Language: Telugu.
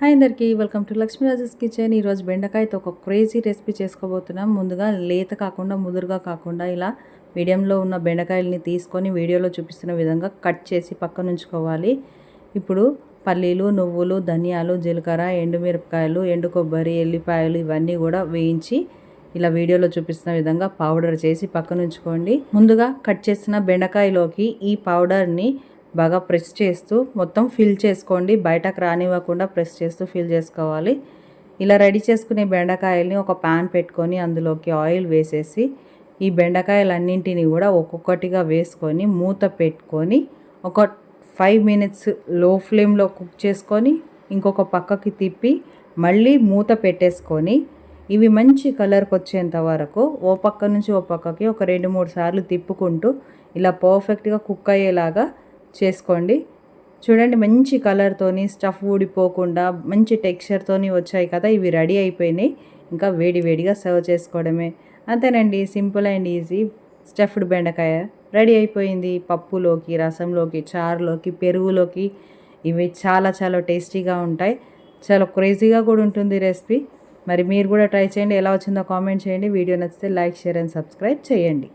హాయ్ అందరికీ వెల్కమ్ టు లక్ష్మీరాజస్ కిచెన్. ఈరోజు బెండకాయతో ఒక క్రేజీ రెసిపీ చేసుకోబోతున్నాం. ముందుగా లేత కాకుండా ముదురుగా కాకుండా ఇలా మీడియంలో ఉన్న బెండకాయలని తీసుకొని వీడియోలో చూపిస్తున్న విధంగా కట్ చేసి పక్కన ఉంచుకోవాలి. ఇప్పుడు పల్లీలు, నువ్వులు, ధనియాలు, జీలకర్ర, ఎండుమిరపకాయలు, ఎండు కొబ్బరి, ఎల్లిపాయలు ఇవన్నీ కూడా వేయించి ఇలా వీడియోలో చూపిస్తున్న విధంగా పౌడర్ చేసి పక్కన ఉంచుకోండి. ముందుగా కట్ చేసిన బెండకాయలోకి ఈ పౌడర్ని బాగా ప్రెస్ చేస్తూ మొత్తం ఫిల్ చేసుకోండి. బయటకు రానివ్వకుండా ప్రెస్ చేస్తూ ఫిల్ చేసుకోవాలి. ఇలా రెడీ చేసుకునే బెండకాయల్ని ఒక ప్యాన్ పెట్టుకొని అందులోకి ఆయిల్ వేసేసి ఈ బెండకాయలన్నింటినీ కూడా ఒక్కొక్కటిగా వేసుకొని మూత పెట్టుకొని ఒక 5 మినిట్స్ లో ఫ్లేమ్లో కుక్ చేసుకొని ఇంకొక పక్కకి తిప్పి మళ్ళీ మూత పెట్టేసుకొని ఇవి మంచి కలర్కి వచ్చేంత వరకు ఓ పక్క నుంచి ఓ పక్కకి ఒక 2-3 సార్లు తిప్పుకుంటూ ఇలా పర్ఫెక్ట్గా కుక్ అయ్యేలాగా చేసుకోండి. చూడండి, మంచి కలర్తోని స్టఫ్ ఊడిపోకుండా మంచి టెక్స్చర్తోని వచ్చాయి కదా. ఇవి రెడీ అయిపోయినాయి. ఇంకా వేడివేడిగా సర్వ్ చేసుకోవడమే. అంతేనండి, సింపుల్ అండ్ ఈజీ స్టఫ్డ్ బెండకాయ రెడీ అయిపోయింది. పప్పులోకి, రసంలోకి, చారులోకి, పెరుగులోకి ఇవి చాలా చాలా టేస్టీగా ఉంటాయి. చాలా క్రేజీగా కూడా ఉంటుంది రెసిపీ. మరి మీరు కూడా ట్రై చేయండి. ఎలా వచ్చిందో కామెంట్ చేయండి. వీడియో నచ్చితే లైక్, షేర్ అండ్ సబ్స్క్రైబ్ చేయండి.